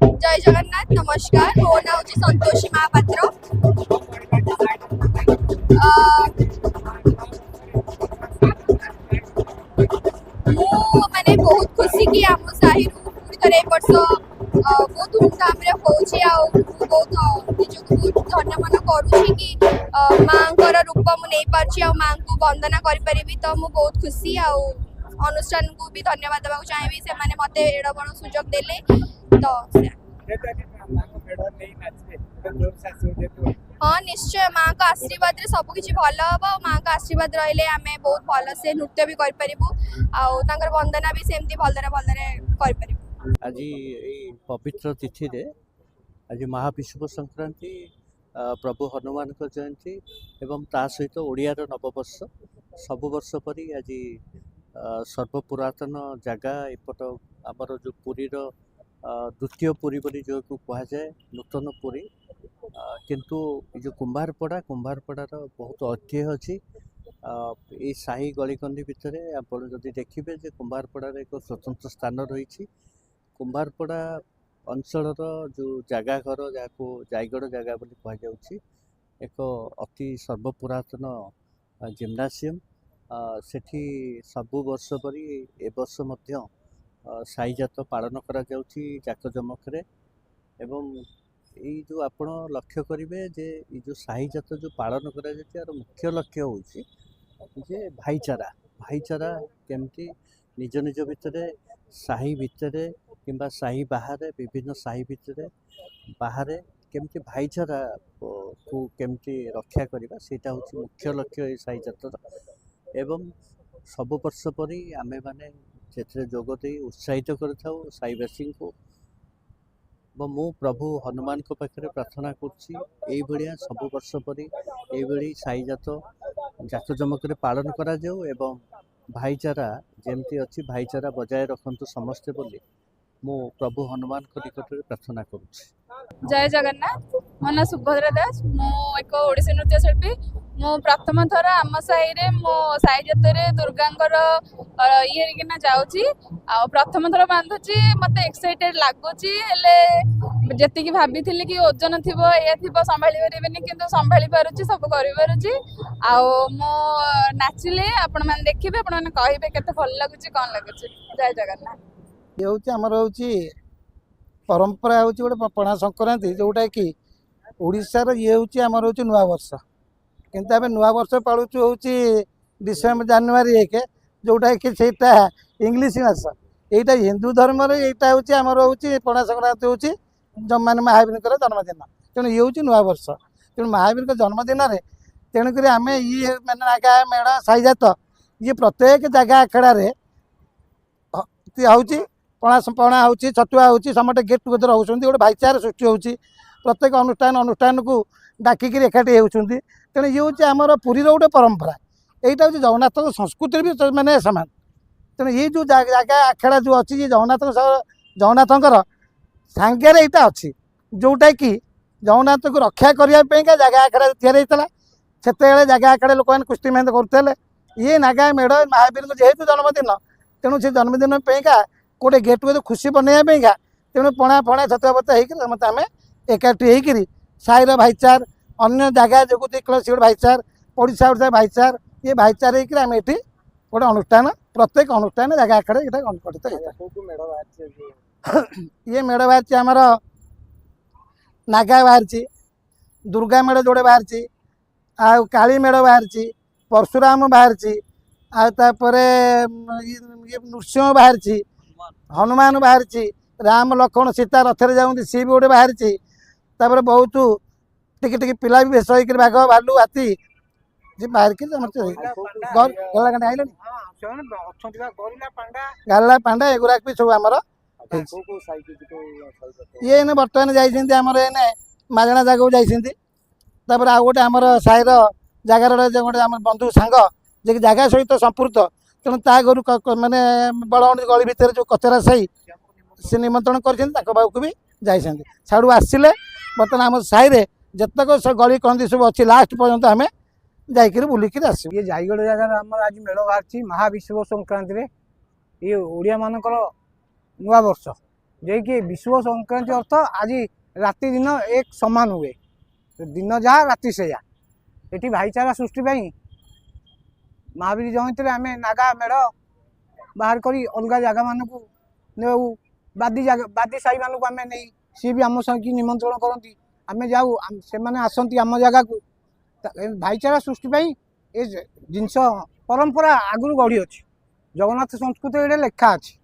जय जगन्नाथ नमस्कार मो ना हूँ संतोषी महापात्र मैंने बहुत खुशी कि आम साही थे वर्ष बहुत धूमधाम बहुत निजक बहुत धन्य मन करुँची कि माँ रूप मुझे पार्ची माँ को वंदना करी तो मुझे बहुत खुशी अनुष्ठान को भी धन्यवाद देवा चाहिए से मैंने मत एड़ बड़ सुजोग देले तो हाँ निश्चय माँ का आशीर्वाद रे सब किसी भल हम माँ का आशीर्वाद रही आम बहुत भल से नृत्य भी कर वंदना भी सेमती भलरे भलरे आज पवित्र तिथि रे आज महाविषुव संक्रांति प्रभु हनुमान जयंती एवं ता सहित ओडियार नववर्ष सब वर्ष परी आज सर्वपुरातन जगह एपट आमर जो पुरीर द्वितीय पुरी बोली जो कह जाए नूतन पुरी किंतु जो कुंभारपड़ा बहुत ऐतिह्य अच्छी ये साही गलिकंदी भितर आप जदि देखिए जे कुंभारपड़ार एक स्वतंत्र स्थान रही कुंभारपड़ा अंचल जो जगह घर जहाँ जायगढ़ जगह बोली कहुच्छी एक अति सर्वपुरातन जिम्नासियम सेठी सबु वर्ष परी ए वर्ष मध्य साईजात पालन करा जाउछि जाकजमक रे एवं ये जो आपण लक्ष्य करेंगे जे ये जो साहीजात जो पालन करा जाउछि यार मुख्य लक्ष्य होउछि जे भाईचारा केमती निज निज भितर साही भितर किंबा साही बाहर विभिन्न साही भितर बाहर केमती भाईचारा को केमती रक्षा करवा सेटा होछि मुख्य लक्ष्य ये साहीजातर एवं सब वर्ष परी आमे माने से जोगदे उत्साहित करूँ साईवासी को मु प्रभु हनुमान को पाखे प्रार्थना करिया सब वर्ष परी ये साईजात जाकजमक पालन करा जाऊ एवं भाईचारा जमती अच्छी भाईचारा बजाय रखु समस्ते बोली मु प्रभु हनुमान को निकट में प्रार्थना करुच्ची। जय जगन्नाथ मो ना सुभद्रा दास मो एक ओडिसी नृत्य शिल्पी मो प्रथम थर आम साही मो साई जात दुर्गांकर ये किना जाऊँगी आ प्रथम थर बांधुची मत एक्साइटेड लगुच जी भाभी कि ओजन थी संभाली पारे कि संभाली पारुची सब कर मो नाचिले आपण मैंने देखिए आपण मैंने कहे केते भल लगुच कौन लगुच। जय जगन्नाथ ये हूँ आमर हूँ परंपरा हूँ गोटे पणा संक्रांति जोटा कि ओडिशार ये हूँ आमर हूँ नुआ वर्ष किंतु आम नुआ वर्ष पालुचु हूँ डिसेम्बर जनवरी 1 जोटा कि सेटा इंग्लिश मास यहाँ हिंदू धर्म यहाँ हूँ आमर हूँ पणा संक्रांति हूँ मान महावीर जन्मदिन तेणु ये हूँ नुआ वर्ष तेणु महावीर जन्मदिन तेणुक आम ये मैंने नागा मेढ़ साईजात ये प्रत्येक जगह आखड़ा हूँ पणा हूँ छतुआ हूँ समस्त गेट टुगेदर होती गोटे भाईचारा सृष्टि होती प्रत्येक अनुष्ठान को डाकिक एकाठी होती तेणु ये हूँ आमर पुरीर गोटे परंपरा यहाँ हूँ जगन्नाथ संस्कृति भी मैंने सामान तेणु ये जो जगह आखड़ा जो अच्छी जगन्नाथ सांगे यहाँ अच्छी जोटा कि जगन्नाथ को रक्षा करने जगह आखड़ा या जगह आखड़ा लोक मैंने कुस्ती मेहनत करुले ये नागा मेढ़ महावीर जेहेतु जन्मदिन तेणु से जन्मदिन गोटे गेट टुगेदर खुशी बनवाई तेणु पणा फणा छतुआपता मत आम एकाठी होकर साईर भाईचार अन्य जगह जो गोटे भाईचार पड़ोसा ओडिशा भाईचार ये भाईचार होकर आम ये गोटे अनुष्ठान प्रत्येक अनुष्ठान जगह आखड़े ये अनुष्ठित ये मेढ़ बाहर आमर नागा बाहर दुर्गा मेढ़ जोड़े बाहर आ काली मेढ़ बाहर परशुराम बाहर आपर नृसिंह बाहर हनुमान बाहर राम लक्ष्मण सीता रथरे जाऊँ सी भी गोटे बाहर तापर बहुत टिके पिला भी भेष होकर बाघ भालू हाथी जी बाहर के गाला पांडा एगुरा भी सब आमर ये बर्तमान जामर एने मागणा जगह जापर आ गए आमर साईर जगार गोटे आम बंधु सांग जे जगह सहित संपूर्ण तेणु ता घर मानने बड़गंडी गली भितर जो कचरा साई से निमंत्रण कर भी जाइए साड़ू आसिले बर्तमान आम साई जतक गली कंदी सब अच्छी लास्ट पर्यंत आम जाकर बुलिक आस ये जायगढ़ जगह आज मेढ़ बाहर महाविषुव संक्रांति ये ओडिया मानकर नुआ वर्ष जे विश्व संक्रांति अर्थ आज राति दिन एक समान हुए दिन जहाँ राति से ये भाईचारा सृष्टि महावीर जयंती आम नागा मेढ़ बाहर करी अलग जगह मानक बादी साई मानक आम नहीं सी भी आम संग निमंत्रण करती आम जाऊ से आसती आम जगह को भाईचारा सृष्टि ये जिनस परंपरा आगु गढ़ी अच्छी जगन्नाथ संस्कृति ये लेखा अच्छी